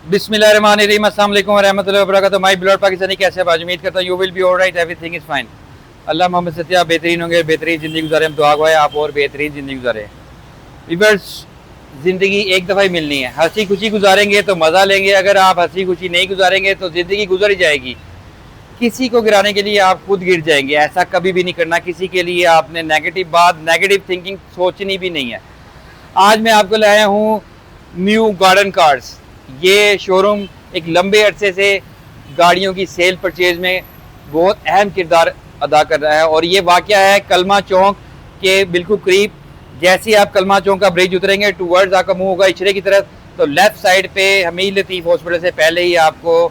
बिस्मिल्लाहिर्रहमानिर्रहीम, अस्सलाम वालेकुम व रहमतुल्लाहि व बरकातहू। माय ब्लॉड पाकिस्तानी, कैसे आप? उम्मीद करता हूँ you will be alright, everything is fine. अल्लाह मोहम्मद सत्या आप बेहतरीन होंगे, बेहतरीन ज़िंदगी गुजारे। हम दुआ गो है आप और बेहतरीन ज़िंदगी गुजारे। वीवर्स, ज़िंदगी एक दफ़ा ही मिलनी है। हंसी खुशी गुजारेंगे तो मज़ा लेंगे, अगर आप हंसी खुशी नहीं गुजारेंगे तो ज़िंदगी गुजर ही जाएगी। किसी को गिराने के लिए आप खुद गिर जाएंगे, ऐसा कभी भी नहीं करना। किसी के लिए आपने नेगेटिव बात, नेगेटिव थिंकिंग सोचनी भी नहीं है। आज मैं आपको लाया हूँ न्यू गार्डन कार्स। ये शोरूम एक लंबे अरसे से गाड़ियों की सेल परचेज में बहुत अहम किरदार अदा कर रहा है, और ये वाक़या है कलमा चौक के बिल्कुल करीब। जैसे ही आप कलमा चौक का ब्रिज उतरेंगे, टूवर्ड्स आपका मुंह होगा इशरे की तरफ, तो लेफ़्ट साइड पे हमीद लतीफ़ हॉस्पिटल से पहले ही आपको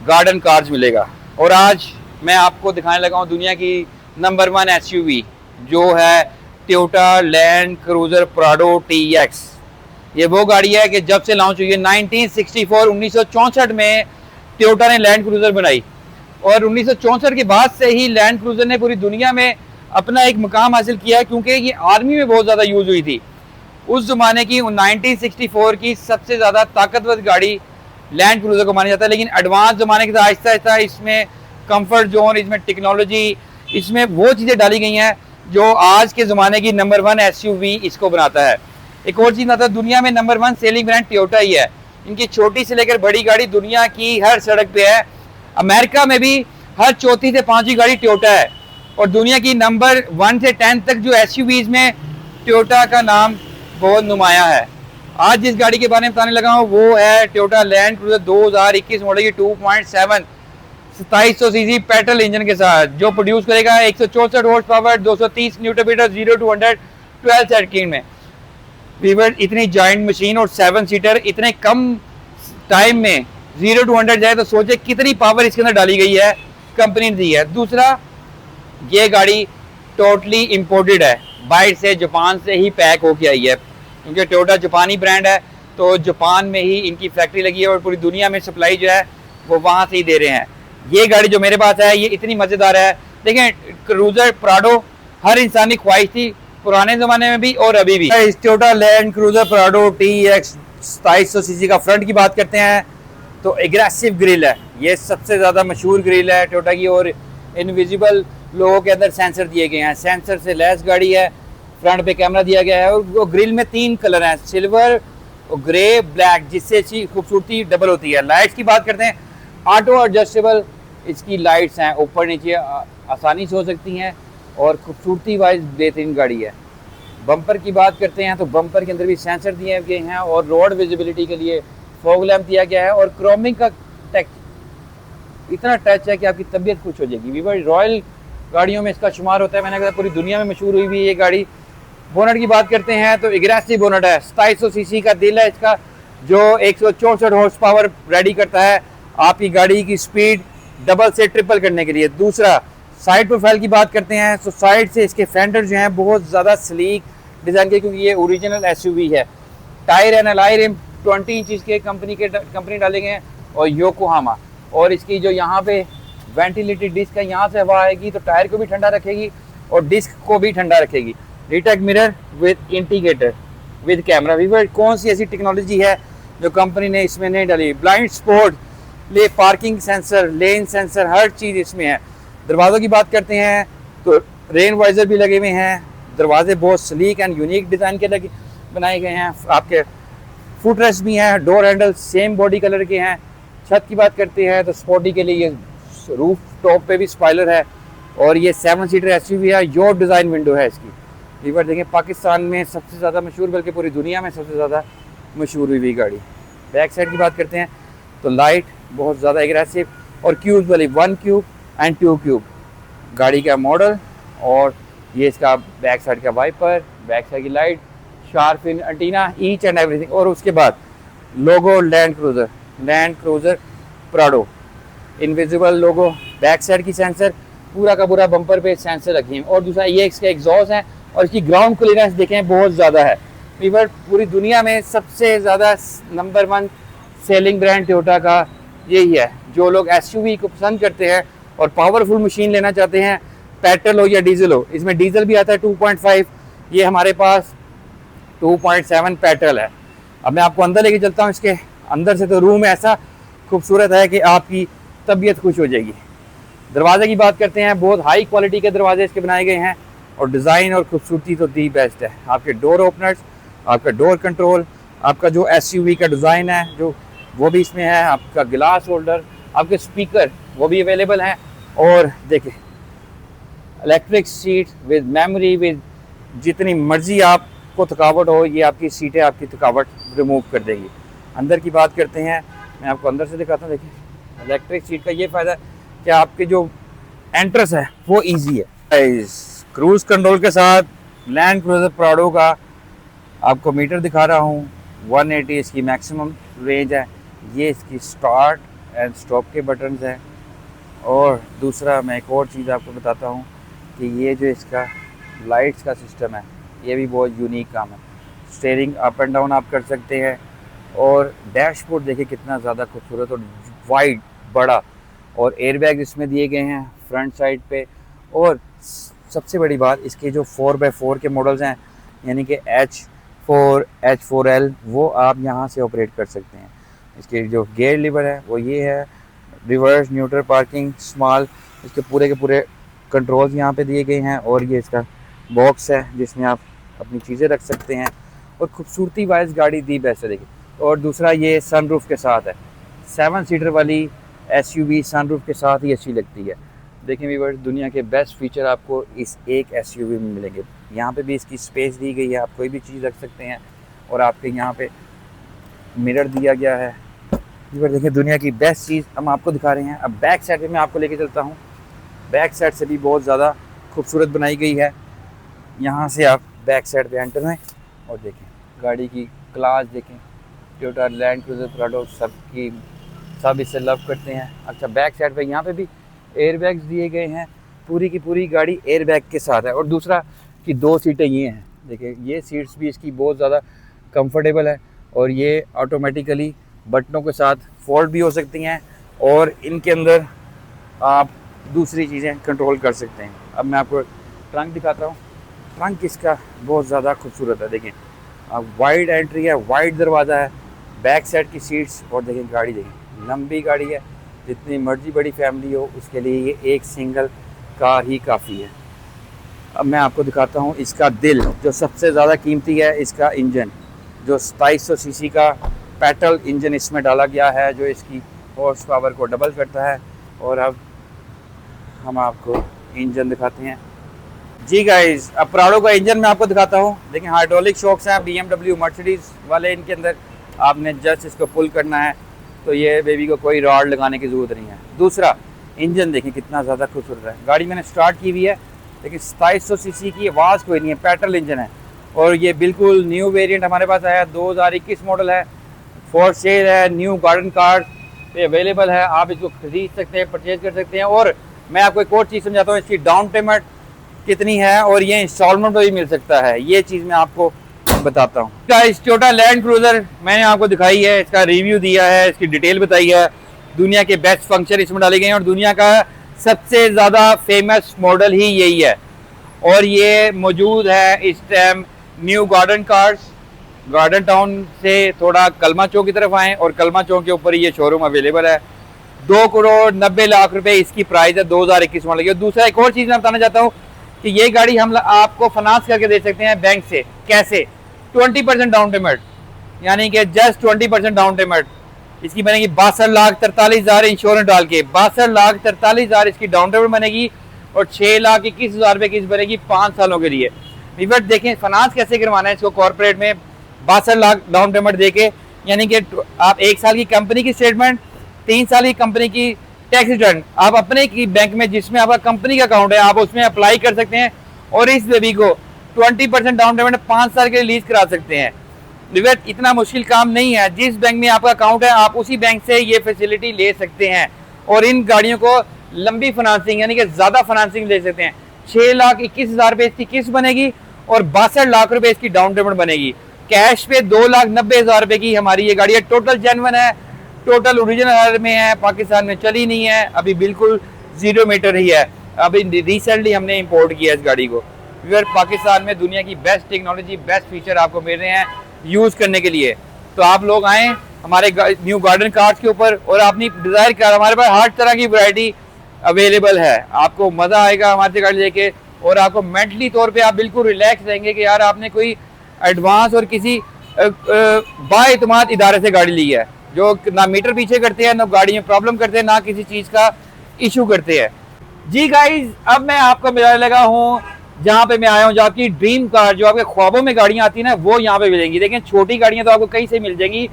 गार्डन कार्स मिलेगा। और आज मैं आपको दिखाने लगा हूँ दुनिया की नंबर 1 SUV, जो है Toyota land cruiser Prado TX। ये वो गाड़ी है कि जब से लॉन्च हुई है 1964 में टोयोटा ने लैंड क्रूज़र बनाई, और 1964 के बाद से ही लैंड क्रूज़र ने पूरी दुनिया में अपना एक मुकाम हासिल किया है, क्योंकि ये आर्मी में बहुत ज़्यादा यूज़ हुई थी। उस ज़माने की 1964 की सबसे ज़्यादा ताकतवर गाड़ी लैंड क्रूज़र को माना जाता है। लेकिन एडवांस ज़माने के साथ आहिस्ता आहिस्ता इसमें कंफर्ट जोन, इसमें टेक्नोलॉजी, इसमें वो चीज़ें डाली गई हैं जो आज के ज़माने की नंबर 1 SUV इसको बनाता है। एक और चीज़ आता है, दुनिया में नंबर 1 सेलिंग ब्रांड टोयोटा ही है। इनकी छोटी से लेकर बड़ी गाड़ी दुनिया की हर सड़क पे है। अमेरिका में भी हर चौथी से पांचवी गाड़ी टोयोटा है, और दुनिया की नंबर 1 से 10 तक जो SUVs में टोयोटा का नाम बहुत नुमाया है। आज जिस गाड़ी के बारे में बताने लगा हूँ वो है टोयोटा लैंड क्रूज़र 2021 मॉडल की 2.7 2700 सीसी पेट्रोल इंजन के साथ, जो प्रोड्यूस करेगा 164 horse power, 230 newton metre, 0 to 100 12 second में। वीवर, इतनी जॉइंट मशीन और 7 सीटर इतने कम टाइम में 0 to 100 जाए तो सोचे कितनी पावर इसके अंदर डाली गई है, कंपनी ने दी है। दूसरा, ये गाड़ी टोटली इम्पोर्टेड है, बाहर से जापान से ही पैक होके आई है, क्योंकि टोयोटा जापानी ब्रांड है, तो जापान में ही इनकी फैक्ट्री लगी है और पूरी दुनिया में सप्लाई जो है वो वहाँ से ही दे रहे हैं। ये गाड़ी जो मेरे पास है ये इतनी मज़ेदार है। देखिए, क्रूज़र प्राडो हर इंसान की ख्वाहिश थी, पुराने ज़माने में भी और अभी भी। इस Toyota land cruiser Prado TX 2700 CC का फ्रंट की बात करते हैं तो एग्रेसिव ग्रिल है। ये सबसे ज़्यादा मशहूर ग्रिल है टोयोटा की, और इनविजिबल लोगों के अंदर सेंसर दिए गए हैं। सेंसर से लैस गाड़ी है, फ्रंट पे कैमरा दिया गया है, और वो ग्रिल में 3 कलर हैं, सिल्वर, ग्रे, ब्लैक, जिससे इसकी खूबसूरती डबल होती है। लाइट्स की बात करते हैं, ऑटो एडजस्टेबल इसकी लाइट्स हैं, ऊपर नीचे आसानी से हो सकती हैं, और खूबसूरती वाइज बेहतरीन गाड़ी है। बम्पर की बात करते हैं तो बम्पर के अंदर भी सेंसर दिए गए हैं, और रोड विजिबिलिटी के लिए फॉग लैम्प दिया गया है, और क्रोमिंग का टच, इतना टच है कि आपकी तबीयत खुश हो जाएगी। वीवर, रॉयल गाड़ियों में इसका शुमार होता है। मैंने कहा पूरी दुनिया में मशहूर हुई भी ये गाड़ी। बोनट की बात करते हैं तो एग्रेसिव बोनट है, 2700 सीसी का दिल है इसका, जो 164 हॉर्स पावर रेडी करता है आपकी गाड़ी की स्पीड डबल से ट्रिपल करने के लिए। दूसरा, साइड प्रोफाइल की बात करते हैं तो साइड से इसके फेंडर जो हैं बहुत ज़्यादा स्लीक डिज़ाइन के, क्योंकि ये ओरिजिनल SUV है। Tyre and alloy rim 20 inch के कंपनी डाले गए हैं, और योकोहामा। और इसकी जो यहाँ पे वेंटिलेटेड डिस्क है, यहाँ से हवा आएगी तो टायर को भी ठंडा रखेगी और डिस्क को भी ठंडा रखेगी। Retake mirror with indicator with camera. Viewer, कौन सी ऐसी टेक्नोलॉजी है जो कंपनी ने इसमें नहीं डाली? ब्लाइंड स्पॉट, ले पार्किंग सेंसर, लेन सेंसर, हर चीज़ इसमें है। दरवाज़ों की बात करते हैं तो रेन वाइजर भी लगे हुए हैं। दरवाजे बहुत स्लीक एंड यूनिक डिज़ाइन के लगे बनाए गए हैं। आपके फुट रेस्ट भी हैं, door handle same body colour के हैं। छत की बात करते हैं तो स्पोर्टी के लिए ये रूफ टॉप पे भी स्पॉइलर है, और ये 7 सीटर SUV है। योर डिज़ाइन विंडो है इसकी। वीवर, देखें, पाकिस्तान में सबसे ज़्यादा मशहूर, बल्कि पूरी दुनिया में सबसे ज़्यादा मशहूर हुई हुई गाड़ी। बैक साइड की बात करते हैं तो लाइट बहुत ज़्यादा एग्रेसिव और क्यूब वाली, 1 क्यूब एंड 2 क्यूब गाड़ी का मॉडल। और ये इसका बैक साइड का वाइपर, बैक साइड की light, sharp in antenna, each and everything. और उसके बाद लोगो लैंड क्रूज़र प्राडो, इनविजिबल लोगो, बैक साइड की सेंसर, पूरा का पूरा बम्पर पे सेंसर रखी हैं। और दूसरा, ये इसके एग्जॉस्ट हैं, और इसकी ग्राउंड क्लियरेंस देखें बहुत ज़्यादा है। वीवर, पूरी दुनिया में सबसे ज़्यादा नंबर 1 सेलिंग ब्रांड टोयोटा का यही है। जो लोग SUV को पसंद करते हैं और पावरफुल मशीन लेना चाहते हैं, पेट्रोल हो या डीजल हो, इसमें डीजल भी आता है 2.5, ये हमारे पास 2.7 पेट्रोल है। अब मैं आपको अंदर लेके चलता हूँ इसके, अंदर से तो रूम ऐसा खूबसूरत है कि आपकी तबीयत खुश हो जाएगी। दरवाजे की बात करते हैं, बहुत हाई क्वालिटी के दरवाजे इसके बनाए गए हैं और डिज़ाइन और खूबसूरती तो दी बेस्ट है। आपके डोर ओपनर्स, आपका डोर कंट्रोल, आपका जो एसयूवी का डिज़ाइन है जो वो भी इसमें है, आपका ग्लास होल्डर, आपके स्पीकर वो भी अवेलेबल हैं। और देखिए electric seat with memory, with जितनी मर्जी आपको थकावट हो ये आपकी सीटें आपकी थकावट रिमूव कर देगी। अंदर की बात करते हैं, मैं आपको अंदर से दिखाता हूँ। देखिए इलेक्ट्रिक सीट का ये फ़ायदा है कि आपके जो एंट्रेंस है वो इजी है। क्रूज़ कंट्रोल के साथ लैंड क्रूज़र प्राडो का आपको मीटर दिखा रहा हूँ। 180 इसकी मैक्सिमम रेंज है। ये इसकी स्टार्ट एंड स्टॉप के बटन्स हैं। और दूसरा मैं एक और चीज़ आपको बताता हूँ कि ये जो इसका लाइट्स का सिस्टम है ये भी बहुत यूनिक काम है। स्टीयरिंग अप एंड डाउन आप कर सकते हैं। और डैशबोर्ड देखिए कितना ज़्यादा खूबसूरत और वाइड बड़ा, और एयरबैग इसमें दिए गए हैं फ्रंट साइड पे। और सबसे बड़ी बात इसके जो 4x4 के मॉडल्स हैं यानी कि H4, H4L वो आप यहाँ से ऑपरेट कर सकते हैं। इसके जो गियर लीवर है वो ये है, रिवर्स, न्यूट्रल, पार्किंग, स्मॉल, इसके पूरे के पूरे कंट्रोल्स यहाँ पे दिए गए हैं। और ये इसका बॉक्स है जिसमें आप अपनी चीज़ें रख सकते हैं। और खूबसूरती वाइज गाड़ी दी बेस्ट है देखिए। और दूसरा ये सनरूफ के साथ है, 7 सीटर वाली एसयूवी सनरूफ के साथ ही अच्छी लगती है। देखें व्यूअर्स, दुनिया के बेस्ट फीचर आपको इस एक एसयूवी में मिलेंगे। यहाँ पे भी इसकी स्पेस दी गई है, आप कोई भी चीज़ रख सकते हैं। और आपके यहाँ पे मिरर दिया गया है। व्यूअर्स देखिए दुनिया की बेस्ट चीज़ हम आपको दिखा रहे हैं। अब बैक साइड पे मैं आपको लेके चलता हूँ। बैक साइड से भी बहुत ज़्यादा खूबसूरत बनाई गई है। यहाँ से आप बैक साइड पे एंटर हैं और देखें गाड़ी की क्लास देखें। टोयोटा लैंड क्रूज़र प्राडो सब इससे लव करते हैं। अच्छा बैक साइड पे यहाँ पे भी एयरबैग्स दिए गए हैं। पूरी की पूरी गाड़ी एयरबैग के साथ है। और दूसरा कि 2 सीटें ये हैं, देखिए ये सीट्स भी इसकी बहुत ज़्यादा कंफर्टेबल है। और ये ऑटोमेटिकली बटनों के साथ फोल्ड भी हो सकती हैं और इनके अंदर आप दूसरी चीज़ें कंट्रोल कर सकते हैं। अब मैं आपको ट्रंक दिखाता हूँ। ट्रंक इसका बहुत ज़्यादा खूबसूरत है। देखें आप वाइड एंट्री है, वाइड दरवाज़ा है, बैक साइड की सीट्स। और देखें गाड़ी देखें लंबी गाड़ी है, जितनी मर्जी बड़ी फैमिली हो उसके लिए ये एक सिंगल कार ही काफ़ी है। अब मैं आपको दिखाता हूँ इसका दिल जो सबसे ज़्यादा कीमती है, इसका इंजन जो 2700 सीसी का पेट्रोल इंजन इसमें डाला गया है जो इसकी हॉर्स पावर को डबल करता है। और अब हम आपको इंजन दिखाते हैं जी गाइस। अब प्राडो का इंजन मैं आपको दिखाता हूँ। देखिए हाइड्रोलिक शॉक्स हैं BMW, मर्सिडीज़ वाले। इनके अंदर आपने जस्ट इसको पुल करना है तो ये बेबी को कोई रॉड लगाने की ज़रूरत नहीं है। दूसरा इंजन देखिए कितना ज़्यादा खूबसूरत है। गाड़ी मैंने स्टार्ट की हुई है लेकिन 2700 सीसी की आवाज़ कोई नहीं है, पेट्रोल इंजन है। और ये बिल्कुल न्यू वेरिएंट हमारे पास आया, 2021 मॉडल है, फॉर सेल है, न्यू गार्डन कार पे अवेलेबल है। आप इसको खरीद सकते हैं, परचेज कर सकते हैं। और मैं आपको एक और चीज़ समझाता हूँ, इसकी डाउन पेमेंट कितनी है और ये इंस्टॉलमेंट पर भी मिल सकता है। ये चीज़ मैं आपको बताता हूँ। टोयोटा लैंड क्रूज़र मैंने आपको दिखाई है, इसका रिव्यू दिया है, इसकी डिटेल बताई है। दुनिया के बेस्ट फंक्शन इसमें डाले गए हैं और दुनिया का सबसे ज़्यादा फेमस मॉडल ही यही है। और ये मौजूद है इस time new garden cars, garden town से थोड़ा कलमा चौक की तरफ आएँ और कलमा चौक के ऊपर ये शोरूम अवेलेबल है। 2,90,00,000 रुपए इसकी प्राइस है 2021 मॉडल की। दूसरा एक और चीज़ मैं बताना चाहता हूँ कि ये गाड़ी हम आपको फाइनेंस करके दे सकते हैं बैंक से। कैसे? 20% डाउन पेमेंट, यानी कि जस्ट 20% डाउन पेमेंट इसकी बनेगी 62,43,000 इंश्योरेंस डाल के 62,43,000 इसकी डाउन पेमेंट बनेगी। और 6,21,000 रुपये की बनेगी 5 सालों के लिए। विवर्स देखें फाइनेंस कैसे करवाना है इसको कॉर्पोरेट में 62 लाख डाउन पेमेंट देके, यानी कि आप 1 साल की कंपनी की स्टेटमेंट, 3 साल की कंपनी की टैक्स रिटर्न आप अपने की बैंक में जिसमें आपका कंपनी का अकाउंट है आप उसमें अप्लाई कर सकते हैं। और इस बेबी को 20% डाउन पेमेंट 5 साल के लिए लीज करा सकते हैं। विवर्स इतना मुश्किल काम नहीं है, जिस बैंक में आपका अकाउंट है आप उसी बैंक से ये फैसिलिटी ले सकते हैं। और इन गाड़ियों को लंबी फाइनेंसिंग यानी कि ज़्यादा फाइनेंसिंग ले सकते हैं। 6,21,000 रुपये इसकी किस्त बनेगी और 62 लाख रुपए इसकी डाउन पेमेंट बनेगी। कैश पे 2,90,000 रुपए की हमारी ये गाड़ी है। टोटल जेन्युइन है, टोटल ओरिजिनल में है, पाकिस्तान में चली नहीं है, अभी बिल्कुल 0 मीटर ही है। अभी रिसेंटली हमने इंपोर्ट किया इस गाड़ी को। फिर पाकिस्तान में दुनिया की बेस्ट टेक्नोलॉजी, बेस्ट फीचर आपको मिल रहे हैं यूज़ करने के लिए। तो आप लोग आएँ हमारे न्यू गार्डन कार्स के ऊपर, और अपनी डिजायर कार, हमारे पास हर तरह की वैरायटी अवेलेबल है। आपको मजा आएगा हमारे से गाड़ी लेके, और आपको मेंटली तौर पे आप बिल्कुल रिलैक्स रहेंगे कि यार आपने कोई एडवांस और किसी बाएतमाद इदारे से गाड़ी ली है, जो ना मीटर पीछे करते हैं, ना गाड़ी में प्रॉब्लम करते हैं, ना किसी चीज का इशू करते हैं। जी गाइज, अब मैं आपको मिलाने लगा हूँ जहाँ पे मैं आया हूँ, जो आपकी ड्रीम कार, जो आपके ख्वाबों में गाड़ियाँ आती है ना, वो यहाँ पे मिलेंगी। देखिए छोटी गाड़ियाँ तो आपको कहीं से मिल जाएंगी,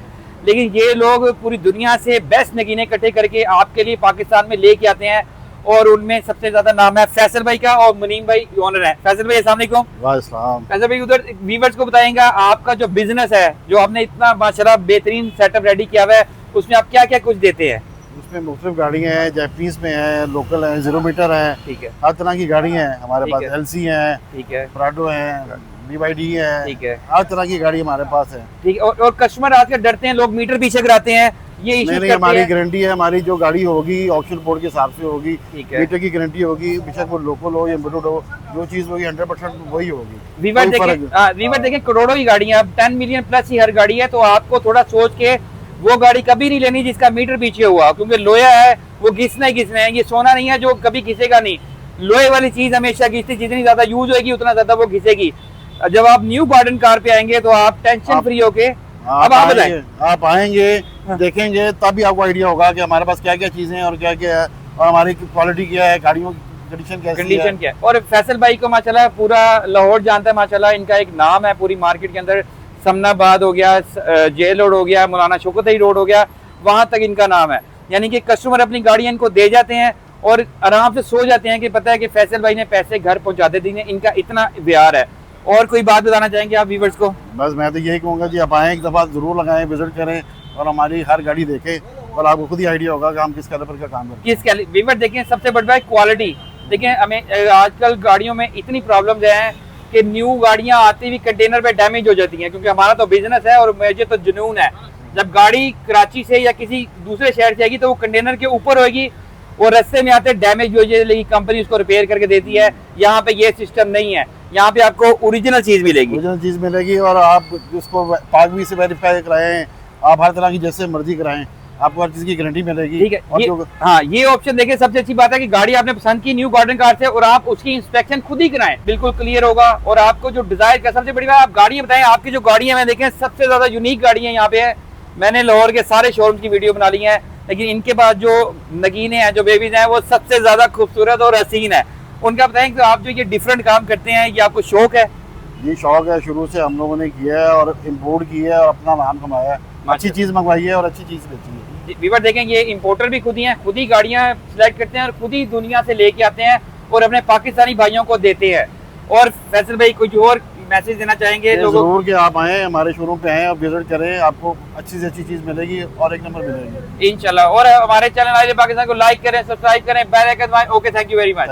लेकिन ये लोग पूरी दुनिया से बेस्ट नगीने इकट्ठे करके आपके लिए पाकिस्तान में लेके आते हैं, और उनमें सबसे ज्यादा नाम है फैसल भाई का, और मुनीम भाई ओनर है। फैसल भाई अस्सलाम वालेकुम। वालेकुम। फैसल भाई, उधर व्यूअर्स को बताएंगा आपका जो बिजनेस है, जो आपने इतना माशाल्लाह बेहतरीन सेटअप रेडी किया हुआ है, उसमें आप क्या क्या कुछ देते हैं? उसमें मुख्तलिफ गाड़ियाँ हैं, जैपनीज में है, लोकल है, 0 मीटर है, ठीक है, हर तरह की गाड़ियाँ हैं हमारे पास। LC है, ठीक है, प्राडो है, BYD है, ठीक है, हर तरह की गाड़ी हमारे पास है। ठीक है। और कस्टमर आजकल डरते हैं, लोग मीटर पीछे कराते हैं, ये इशू नहीं, हमारी गारंटी है, हमारी जो गाड़ी होगी ऑक्शन बोर्ड के हिसाब से होगी, ठीक है। मीटर की गारंटी होगी, बेशक वो लोकल हो या इम्पोर्टेड हो, जो चीज़ होगी 100% वही होगी। वीवर देखें करोड़ों की गाड़ी है, अब 10 मिलियन प्लस ही हर गाड़ी है, तो आपको थोड़ा सोच के वो गाड़ी कभी नहीं लेनी जिसका मीटर पीछे हुआ, क्योंकि लोहा है वो घिसना ही घिसना है, ये सोना नहीं है जो कभी घिसेगा नहीं। लोहे वाली चीज हमेशा घिसती, जितनी ज्यादा यूज होगी उतना ज्यादा वो घिसेगी। जब आप न्यू गार्डन कार पे आएंगे तो आप टेंशन फ्री होके, अब आप बताएं, आप आएंगे देखेंगे तभी आपको आइडिया होगा कि हमारे पास क्या क्या चीजें हैं और क्या क्या है, और हमारी क्वालिटी क्या है, गाड़ियों की कंडीशन क्या है। और फैसल भाई को माशाल्लाह पूरा लाहौर जानता है, माशाल्लाह इनका एक नाम है पूरी मार्केट के अंदर। समनाबाद हो गया, जेल रोड हो गया, मौलाना शौकत अली रोड हो गया, वहां तक इनका नाम है। यानी कि कस्टमर अपनी गाड़ियां इनको दे जाते हैं और आराम से सो जाते हैं कि पता है कि फैसल भाई ने पैसे घर पहुंचा दे दिए, इनका इतना व्यवहार है। और कोई बात बताना चाहेंगे आप व्यूअर्स को? बस मैं तो यही कहूँगा जी, आप आएँ एक दफ़ा ज़रूर लगाएं, विजिट करें और हमारी हर गाड़ी देखें, और आपको खुद ही आइडिया होगा कि हम किस कैलिबर का काम करते हैं। किस कैलिबर? व्यूअर देखें, सबसे बड़ी बात क्वालिटी। देखें हमें आजकल गाड़ियों में इतनी प्रॉब्लम्स हैं कि न्यू गाड़ियां आती हुई कंटेनर पे डैमेज हो जाती हैं, क्योंकि हमारा तो बिजनेस है और मुझे तो जुनून है, जब गाड़ी कराची से या किसी दूसरे शहर से आएगी तो वो कंटेनर के ऊपर होगी और रास्ते में आते डैमेज हो जाएगी, कंपनी उसको रिपेयर करके देती है। यहाँ पे ये सिस्टम नहीं है, यहाँ पे आपको ओरिजिनल चीज मिलेगी, ओरिजिनल चीज मिलेगी, और आप उसको पाकवी से वेरीफाई कराएं, आप हर तरह की जैसे मर्जी कराएं, आपको हर चीज की गारंटी मिलेगी। ठीक है, हाँ ये ऑप्शन देखिए, सबसे अच्छी बात है कि गाड़ी आपने पसंद की न्यू गार्डन कार से, और आप उसकी इंस्पेक्शन खुद ही कराएं, बिल्कुल क्लियर होगा। और आपको जो डिजायर का सबसे बड़ी बात, आप गाड़ियां बताएं, आपकी जो गाड़ियां मैं देखें सबसे ज्यादा यूनिक गाड़ियां यहाँ पे है। मैंने लाहौर के सारे शोरूम की वीडियो बना ली है, लेकिन इनके पास जो नगीने हैं, जो बेबीज हैं, वो सबसे ज्यादा खूबसूरत और हसीन है। उनका बताएं कि आप जो ये डिफरेंट काम करते हैं, ये आपको शौक है? ये शौक है, शुरू से हम लोगों ने किया है और इम्पोर्ट किया है और अपना नाम कमाया है, अच्छी चीज मंगवाई है और अच्छी चीज बेची है। व्यूअर देखें, ये इंपोर्टर भी खुद ही हैं, खुद ही गाड़ियां सिलेक्ट करते हैं और खुद ही दुनिया से लेके आते हैं और अपने पाकिस्तानी भाइयों को देते हैं। और फैसल भाई कुछ और मैसेज देना चाहेंगे लोगों को? जरूर कि आप आएँ, हमारे शोरूम पे आएँ और विजिट करें, आपको अच्छी से अच्छी चीज मिलेगी और एक नंबर मिलेगी इंशाल्लाह। और हमारे चैनल आइए पाकिस्तान को लाइक करें, सब्सक्राइब करें, बेल आइकन दबाएं। Okay, thank you very much.